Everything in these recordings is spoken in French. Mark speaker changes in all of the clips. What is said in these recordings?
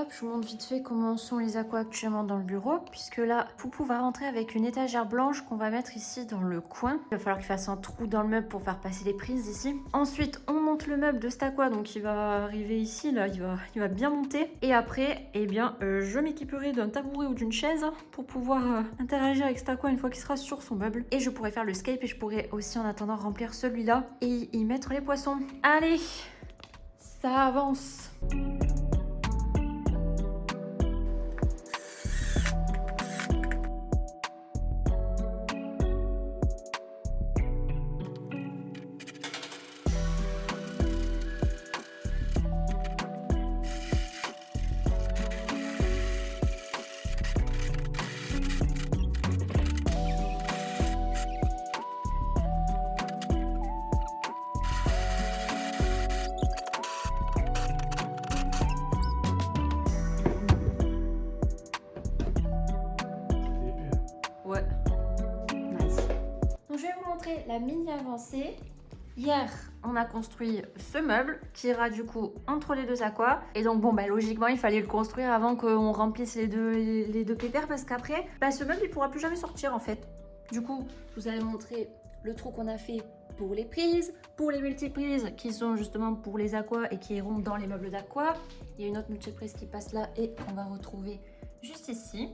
Speaker 1: Hop, je vous montre vite fait comment sont les aquas actuellement dans le bureau, puisque là, Poupou va rentrer avec une étagère blanche qu'on va mettre ici dans le coin. Il va falloir qu'il fasse un trou dans le meuble pour faire passer les prises ici. Ensuite, on monte le meuble de cet aqua, donc il va arriver ici, là, il va bien monter. Et après, eh bien, je m'équiperai d'un tabouret ou d'une chaise pour pouvoir interagir avec cet aqua une fois qu'il sera sur son meuble. Et je pourrai faire le scape et je pourrai aussi en attendant remplir celui-là et y mettre les poissons. Allez, ça avance. Ouais. Nice. Donc je vais vous montrer la mini avancée. Hier, on a construit ce meuble qui ira du coup entre les deux aquas. Et donc bon, bah logiquement, il fallait le construire avant qu'on remplisse les deux pépères parce qu'après, bah, ce meuble, il pourra plus jamais sortir en fait. Du coup, je vous avais montré le trou qu'on a fait pour les prises, pour les multiprises qui sont justement pour les aquas et qui iront dans les meubles d'aqua. Il y a une autre multiprise qui passe là et qu'on va retrouver juste ici.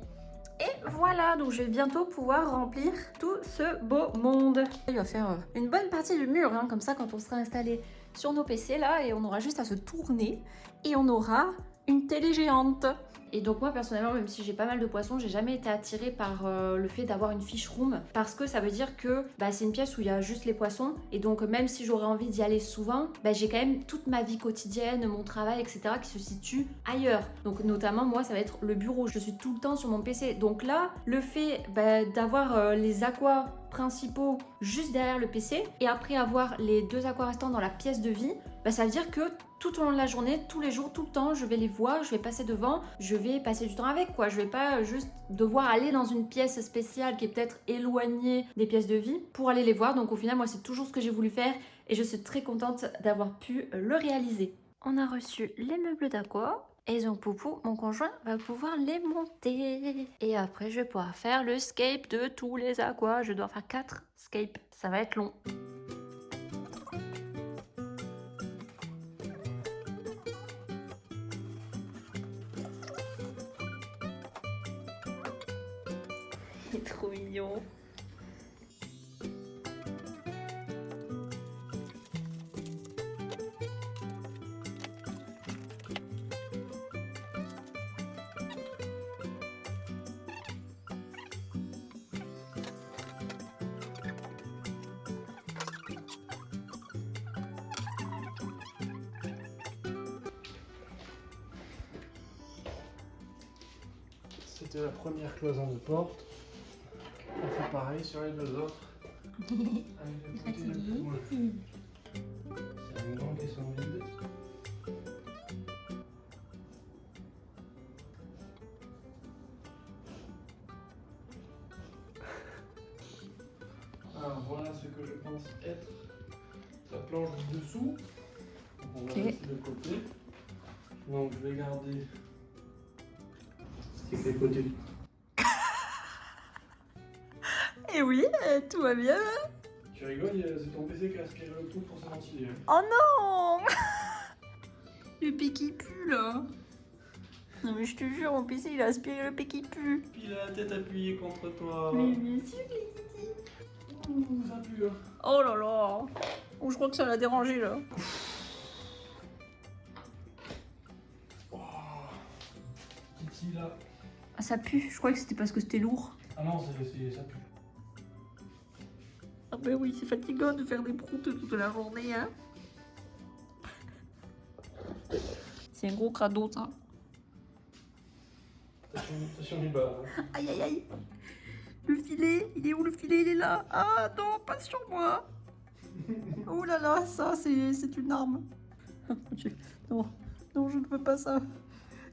Speaker 1: Et voilà, donc je vais bientôt pouvoir remplir tout ce beau monde. Il va faire une bonne partie du mur, hein, comme ça quand on sera installé sur nos PC là, et on aura juste à se tourner et on aura une télé géante. Et donc moi personnellement, même si j'ai pas mal de poissons, j'ai jamais été attirée par le fait d'avoir une fish room parce que ça veut dire que bah, c'est une pièce où il y a juste les poissons et donc même si j'aurais envie d'y aller souvent, bah, j'ai quand même toute ma vie quotidienne, mon travail, etc. qui se situe ailleurs. Donc notamment moi ça va être le bureau, je suis tout le temps sur mon PC. Donc là, le fait bah, d'avoir les aquas principaux juste derrière le PC et après avoir les deux aquas restants dans la pièce de vie, bah, ça veut dire que tout au long de la journée, tous les jours, tout le temps, je vais les voir, je vais passer devant, je vais passer du temps avec quoi. Je vais pas juste devoir aller dans une pièce spéciale qui est peut-être éloignée des pièces de vie pour aller les voir. Donc au final, moi, c'est toujours ce que j'ai voulu faire et je suis très contente d'avoir pu le réaliser. On a reçu les meubles d'aqua. Et donc Poupou, mon conjoint, va pouvoir les monter. Et après, je vais pouvoir faire le scape de tous les aquas. Je dois faire 4 scapes. Ça va être long. Il est trop mignon.
Speaker 2: C'était la première cloison de porte. On fait pareil sur les deux autres. Avec le côté le plus loin. C'est un grand qui sont vides. Alors voilà ce que je pense être la planche du dessous. Donc on va laisser de côté. Donc je vais garder. C'est que les côtés.
Speaker 1: Et oui, tout va bien.
Speaker 2: Tu rigoles, c'est ton PC qui a aspiré le tout pour se ventiler.
Speaker 1: Oh non. Le pied qui pue là. Non mais je te jure, mon PC il a aspiré le pied qui pue.
Speaker 2: Puis il a la tête appuyée contre toi.
Speaker 1: Mais bien sûr que les titi.
Speaker 2: Ouh, ça pue hein.
Speaker 1: Oh là là. Oh, je crois que ça l'a dérangé là.
Speaker 2: Oh. Titi là.
Speaker 1: Ah, ça pue, je croyais que c'était parce que c'était lourd.
Speaker 2: Ah non, ça pue.
Speaker 1: Ah ben oui, c'est fatigant de faire des proutes toute la journée, hein. C'est un gros crado, ça.
Speaker 2: Attention du bas. Hein.
Speaker 1: Aïe, aïe, aïe. Le filet, il est où le filet? Il est là. Ah non, pas sur moi. Oh là là, ça, c'est une arme. Non, non, je ne veux pas ça.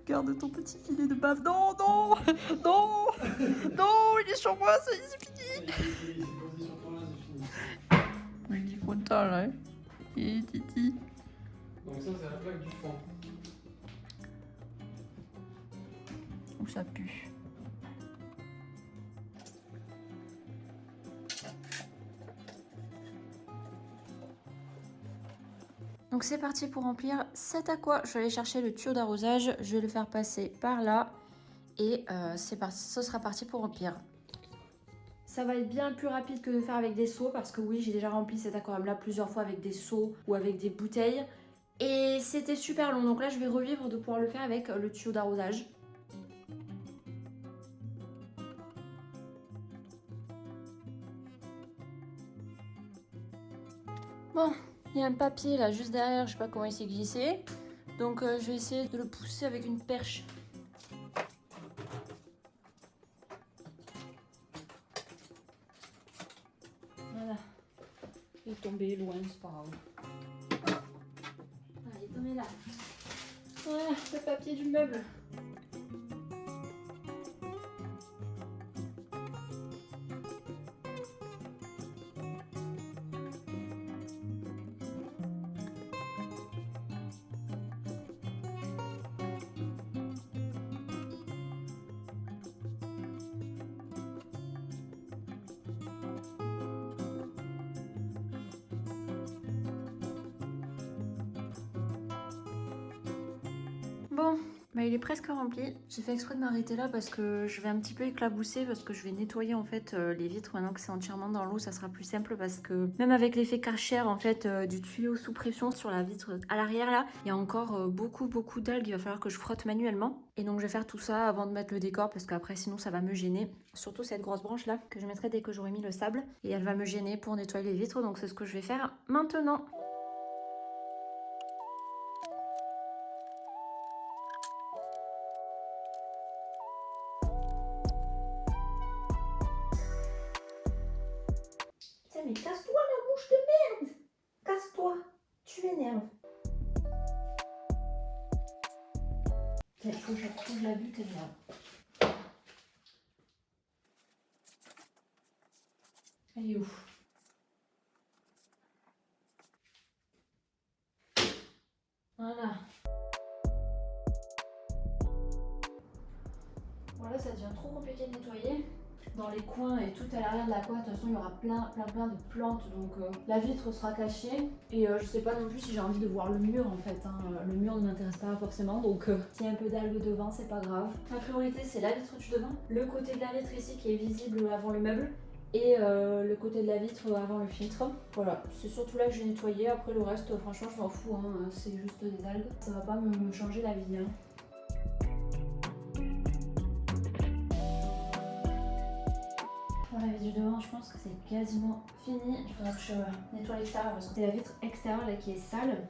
Speaker 1: Garde ton petit filet de bave. Non, non, non, non, il est sur moi, ça y est, c'est fini.
Speaker 2: Il s'est posé sur toi, c'est fini.
Speaker 1: Il est content, là. Et Titi.
Speaker 2: Donc ça, c'est la plaque du fond.
Speaker 1: Ou ça pue. Donc c'est parti pour remplir cet aqua. Je vais aller chercher le tuyau d'arrosage, je vais le faire passer par là et c'est parti, ce sera parti pour remplir. Ça va être bien plus rapide que de faire avec des seaux parce que oui, j'ai déjà rempli cet aquarium là plusieurs fois avec des seaux ou avec des bouteilles et c'était super long. Donc là je vais revivre de pouvoir le faire avec le tuyau d'arrosage. Bon, il y a un papier là juste derrière, je sais pas comment il s'est glissé. Donc je vais essayer de le pousser avec une perche. Voilà. Il est tombé loin, c'est pas grave. Ah, il est tombé là. Voilà, le papier du meuble. Bon, bah il est presque rempli. J'ai fait exprès de m'arrêter là parce que je vais un petit peu éclabousser parce que je vais nettoyer en fait les vitres maintenant que c'est entièrement dans l'eau, ça sera plus simple parce que même avec l'effet Karcher en fait du tuyau sous pression sur la vitre à l'arrière là, il y a encore beaucoup d'algues, il va falloir que je frotte manuellement. Et donc je vais faire tout ça avant de mettre le décor parce qu'après sinon ça va me gêner. Surtout cette grosse branche là que je mettrai dès que j'aurai mis le sable et elle va me gêner pour nettoyer les vitres, donc c'est ce que je vais faire maintenant. Mais casse-toi la mouche de merde! Casse-toi! Tu m'énerves! Il faut que je retrouve la butte là. Elle est où? Voilà. Voilà, ça devient trop compliqué de nettoyer. Dans les coins et tout à l'arrière de l'aqua, de toute façon il y aura plein de plantes, donc la vitre sera cachée et je sais pas non plus si j'ai envie de voir le mur en fait, hein. Le mur ne m'intéresse pas forcément, donc s'il y a un peu d'algues devant c'est pas grave. Ma priorité c'est la vitre du devant, le côté de la vitre ici qui est visible avant le meuble et le côté de la vitre avant le filtre. Voilà, c'est surtout là que je vais nettoyer, après le reste franchement je m'en fous, hein. C'est juste des algues, ça va pas me changer la vie, hein. Pour la vitre du devant, je pense que c'est quasiment fini. Il faudra que je nettoie l'extérieur parce que c'est la vitre extérieure là qui est sale.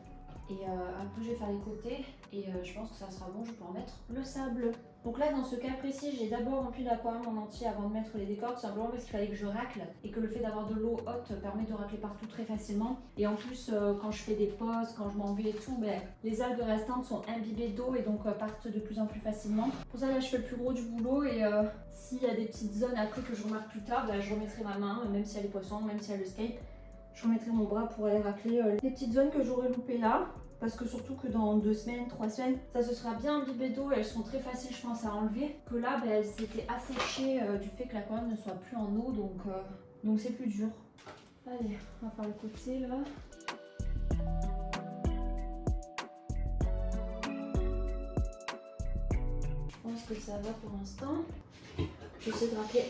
Speaker 1: Et après je vais faire les côtés et je pense que ça sera bon, je vais pouvoir mettre le sable. Donc là dans ce cas précis, j'ai d'abord rempli l'aquarium en entier avant de mettre les décors, tout simplement parce qu'il fallait que je racle et que le fait d'avoir de l'eau haute permet de racler partout très facilement. Et en plus quand je fais des pauses, quand je m'en vais et tout, ben, les algues restantes sont imbibées d'eau et donc partent de plus en plus facilement. Pour ça là je fais le plus gros du boulot et s'il y a des petites zones après que je remarque plus tard, ben, je remettrai ma main, même s'il y a les poissons, même s'il y a le skate. Je remettrai mon bras pour aller racler les petites zones que j'aurais loupées là. Parce que surtout que dans 2 semaines, 3 semaines, ça se sera bien imbibé d'eau et elles sont très faciles je pense à enlever. Que là, ben, elles s'étaient asséchées du fait que l'aquarium ne soit plus en eau, donc c'est plus dur. Allez, on va faire le côté là. Je pense que ça va pour l'instant. J'essaie de racler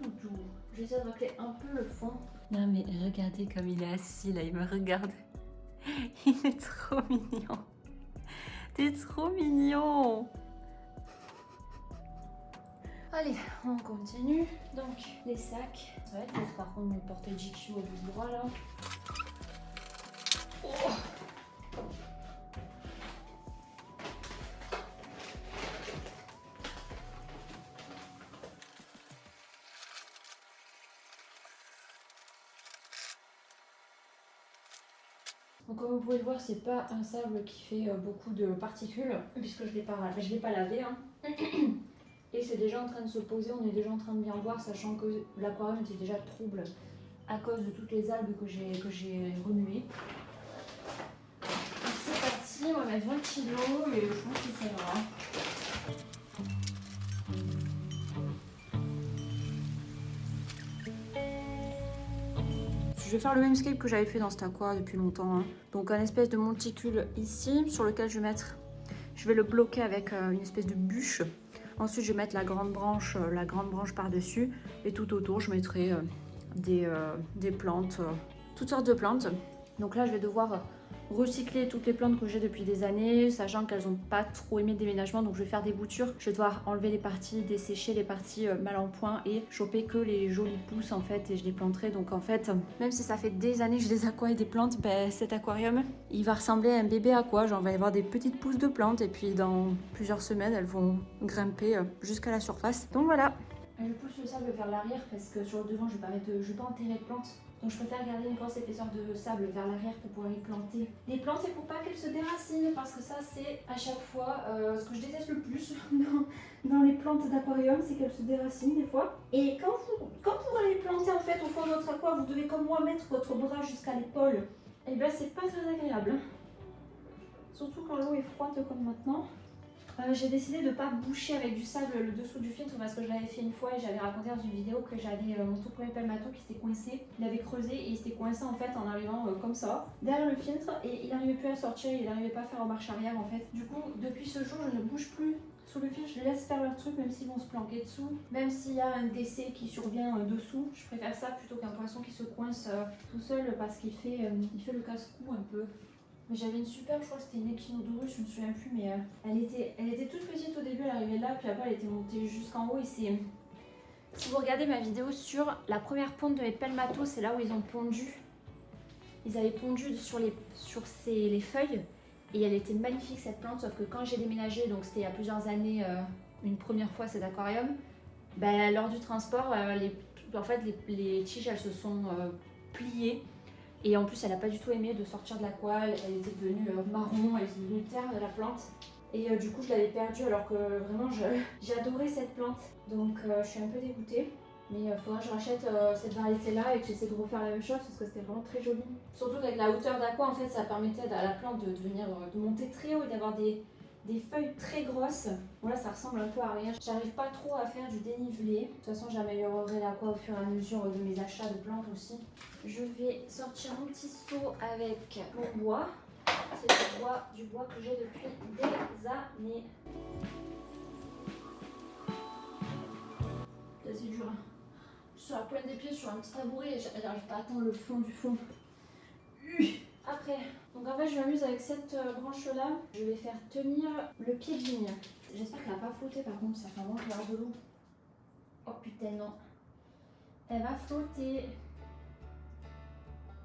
Speaker 1: tout doux. J'essaie de racler un peu le fond. Non mais regardez comme il est assis là, il me regarde. Il est trop mignon. T'es trop mignon. Allez, on continue. Donc, les sacs. Ça va être lourd par contre, mon porter GQ au bout du bras là. Oh. Donc comme vous pouvez le voir, c'est pas un sable qui fait beaucoup de particules puisque je l'ai pas lavé, hein. Et c'est déjà en train de se poser, on est déjà en train de bien voir, sachant que l'aquarium était déjà trouble à cause de toutes les algues que j'ai remuées. Donc c'est parti, on va mettre 20 kg et je pense que ça ira. vais faire le même scape que j'avais fait dans cet aqua depuis longtemps. Hein. Donc un espèce de monticule ici sur lequel je vais mettre... Je vais le bloquer avec une espèce de bûche. Ensuite, je vais mettre la grande branche par-dessus. Et tout autour, je mettrai des plantes, toutes sortes de plantes. Donc là, je vais devoir recycler toutes les plantes que j'ai depuis des années, sachant qu'elles n'ont pas trop aimé le déménagement. Donc je vais faire des boutures. Je vais devoir enlever les parties, dessécher les parties mal en point et choper que les jolies pousses en fait. Et je les planterai. Donc en fait, même si ça fait des années que j'ai des aquas et des plantes, ben, cet aquarium, il va ressembler à un bébé aqua. Genre, il va y avoir des petites pousses de plantes et puis dans plusieurs semaines, elles vont grimper jusqu'à la surface. Donc voilà. Je pousse le sable vers l'arrière parce que sur le devant, je ne vais pas enterrer de plantes. Donc je préfère garder une grosse épaisseur de sable vers l'arrière pour pouvoir y planter les plantes et pour pas qu'elles se déracinent, parce que ça c'est à chaque fois ce que je déteste le plus dans les plantes d'aquarium, c'est qu'elles se déracinent des fois. Et quand vous allez les planter en fait au fond de votre aqua, vous devez comme moi mettre votre bras jusqu'à l'épaule. Et bien c'est pas très agréable. Surtout quand l'eau est froide comme maintenant. J'ai décidé de ne pas boucher avec du sable le dessous du filtre parce que je l'avais fait une fois et j'avais raconté dans une vidéo que j'avais mon tout premier pelmato qui s'était coincé. Il avait creusé et il s'était coincé en fait en arrivant comme ça derrière le filtre et il n'arrivait plus à sortir, il n'arrivait pas à faire en marche arrière en fait. Du coup, depuis ce jour, je ne bouge plus sous le filtre, je les laisse faire leur truc même s'ils vont se planquer dessous. Même s'il y a un décès qui survient dessous, je préfère ça plutôt qu'un poisson qui se coince tout seul parce qu'il fait le casse-cou un peu. J'avais une super, je crois que c'était une échinodorus, je me souviens plus, mais elle était toute petite au début, elle arrivait là, puis après elle était montée jusqu'en haut et c'est... Si vous regardez ma vidéo sur la première ponte de mes pelmatos, c'est là où ils ont pondu. Ils avaient pondu sur les feuilles et elle était magnifique cette plante, sauf que quand j'ai déménagé, donc c'était il y a plusieurs années, une première fois cet aquarium, ben, lors du transport, les tiges elles se sont pliées. Et en plus, elle n'a pas du tout aimé de sortir de l'aqua, elle était devenue marron, elle était devenue terre de la plante. Et du coup, je l'avais perdue alors que vraiment, j'ai adoré cette plante. Donc, je suis un peu dégoûtée. Mais il faudra que je rachète cette variété-là et que j'essaie de refaire la même chose parce que c'était vraiment très joli. Surtout qu'avec la hauteur d'aqua, en fait, ça permettait à la plante de monter très haut et d'avoir des feuilles très grosses. Bon là ça ressemble un peu à rien. J'arrive pas trop à faire du dénivelé. De toute façon j'améliorerai l'aqua au fur et à mesure de mes achats de plantes aussi. Je vais sortir mon petit seau avec mon bois. C'est du bois que j'ai depuis des années. C'est dur. Je suis sur la pointe des pieds sur un petit tabouret et j'arrive pas à atteindre le fond du fond. Après, donc en fait je m'amuse avec cette branche là, je vais faire tenir le pied de vigne. J'espère qu'elle va pas flotter par contre, ça fait un moment qu'elle a de l'eau. Oh putain non. Elle va flotter.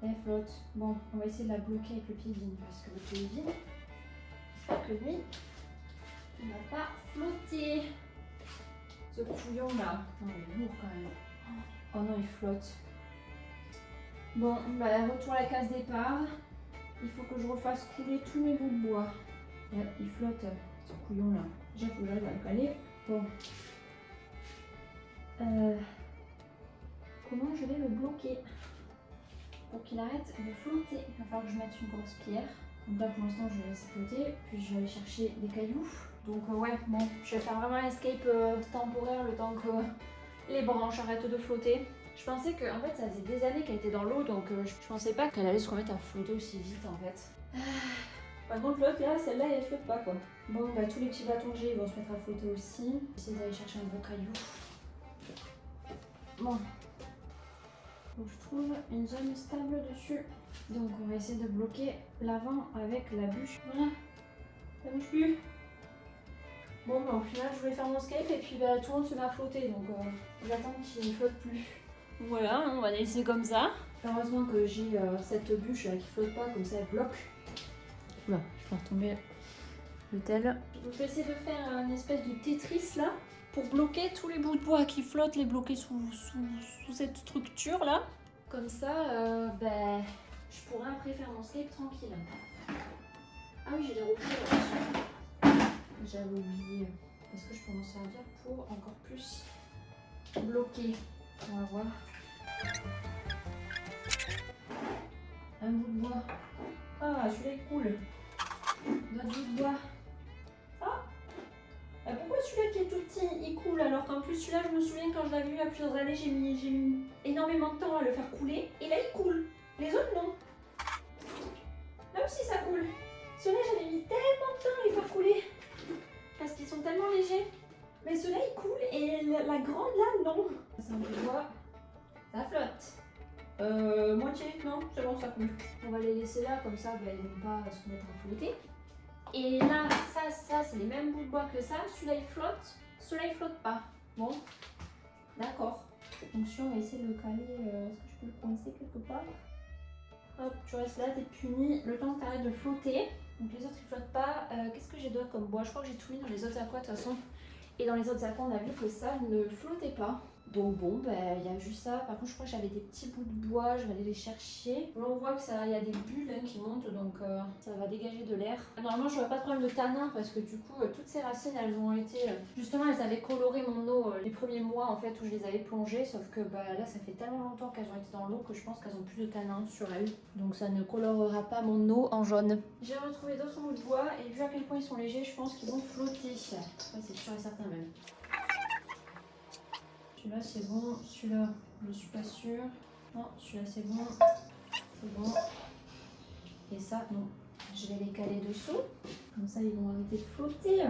Speaker 1: Elle flotte. Bon, on va essayer de la bloquer avec le pied de vigne parce que le pied est vide. J'espère que lui, il va pas flotter. Ce couillon là. Non, il est lourd quand même. Oh non, il flotte. Bon, bah retour à la case départ. Il faut que je refasse couler tous mes bouts de bois. Là, il flotte, ce couillon là. Déjà, il faut que j'arrive à le caler. Bon. Comment je vais le bloquer pour qu'il arrête de flotter? Il va falloir que je mette une grosse pierre. Donc là, pour l'instant, je vais laisser flotter. Puis je vais aller chercher des cailloux. Donc ouais, bon, je vais faire vraiment un escape temporaire le temps que les branches arrêtent de flotter. Je pensais que en fait ça faisait des années qu'elle était dans l'eau donc je pensais pas qu'elle allait se remettre à flotter aussi vite en fait. Par contre l'autre là, celle-là elle flotte pas quoi. Bon bah tous les petits bâtons que j'ai ils vont se mettre à flotter aussi. J'essaie d'aller chercher un gros caillou. Bon. Faut que je trouve une zone stable dessus. Donc on va essayer de bloquer l'avant avec la bûche. Voilà. Ça bouge plus. Bon bah au final je voulais faire mon escape et puis bah, tout le monde se met à flotter donc j'attends qu'il ne flotte plus. Voilà, on va laisser comme ça. Heureusement que j'ai cette bûche qui flotte pas, comme ça elle bloque. Oula, je vais retomber le tel. Donc je vais essayer de faire une espèce de Tetris là, pour bloquer tous les bouts de bois qui flottent, les bloquer sous cette structure là. Comme ça, ben, je pourrai après faire mon escape tranquille. Ah oui, j'ai des robots là-dessus. J'avais oublié. Est-ce que je peux m'en servir pour encore plus bloquer? On va voir. Un bout de bois. Ah, celui-là est cool. D'autres bouts de bois. Ah, pourquoi celui-là qui est tout petit, il coule alors qu'en plus celui-là, je me souviens quand je l'avais vu il y a plusieurs années, j'ai mis énormément de temps à le faire couler. Et là, il coule. Les autres, non. Là aussi, ça coule. Ceux-là, j'avais mis tellement de temps à les faire couler. Parce qu'ils sont tellement légers. Mais ceux-là, ils coulent et la grande, là, non. Ça me voit. Ça flotte. Moitié, non, c'est bon, ça coule. On va les laisser là, comme ça, ils ne vont pas se mettre à flotter. Et là, ça, c'est les mêmes bouts de bois que ça. Celui-là, il flotte. Celui-là, il flotte pas. Bon, d'accord. Donc, si on va essayer de le caler, est-ce que je peux le coincer quelque part? Hop, tu restes là, t'es puni. Le temps que t'arrêtes de flotter. Donc, les autres, ils flottent pas. Qu'est-ce que j'ai d'autre comme bois? Je crois que j'ai tout mis dans les autres aquas, de toute façon. Et dans les autres aquas, on a vu que ça ne flottait pas. Donc bon, il y a juste ça. Par contre, je crois que j'avais des petits bouts de bois, je vais aller les chercher. Là, on voit que il y a des bulles qui montent, donc ça va dégager de l'air. Normalement, je n'aurais pas de problème de tanin parce que du coup, toutes ces racines, elles ont été... justement, elles avaient coloré mon eau les premiers mois en fait où je les avais plongées. Sauf que là, ça fait tellement longtemps qu'elles ont été dans l'eau que je pense qu'elles ont plus de tanin sur elles. Donc ça ne colorera pas mon eau en jaune. J'ai retrouvé d'autres bouts de bois et vu à quel point ils sont légers, je pense qu'ils vont flotter. Ça, c'est sûr et certain même. Celui-là c'est bon, celui-là je suis pas sûre. Non, celui-là c'est bon, c'est bon. Et ça, non. Je vais les caler dessous. Comme ça ils vont arrêter de flotter.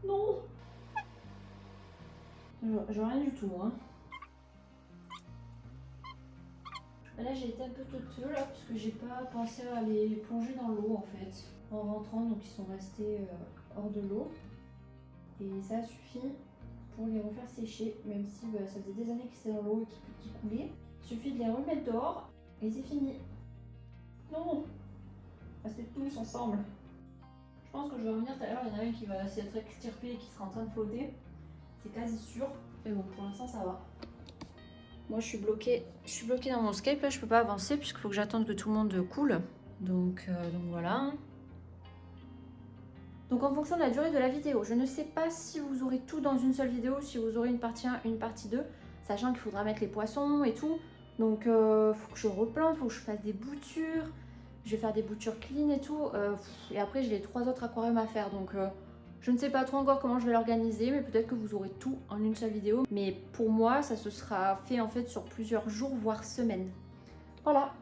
Speaker 1: Non. Je vois rien du tout hein. Là j'ai été un peu teuteux là parce que j'ai pas pensé à les plonger dans l'eau en fait. En rentrant, donc ils sont restés hors de l'eau. Et ça suffit pour les refaire sécher, même si ça faisait des années qu'ils étaient dans l'eau et qu'ils coulaient. Il suffit de les remettre dehors et c'est fini. Non, restez tous ensemble. Je pense que je vais revenir tout à l'heure, il y en a un qui va s'être extirpé et qui sera en train de flotter. C'est quasi sûr. Mais bon, pour l'instant ça va. Moi je suis bloquée dans mon Skype, là je peux pas avancer puisqu'il faut que j'attende que tout le monde coule. Donc voilà. Donc en fonction de la durée de la vidéo, je ne sais pas si vous aurez tout dans une seule vidéo, si vous aurez une partie 1, une partie 2, sachant qu'il faudra mettre les poissons et tout. Donc faut que je replante, faut que je fasse des boutures, je vais faire des boutures clean et tout. Et après j'ai les 3 autres aquariums à faire, donc je ne sais pas trop encore comment je vais l'organiser, mais peut-être que vous aurez tout en une seule vidéo. Mais pour moi, ça se sera fait en fait sur plusieurs jours, voire semaines. Voilà.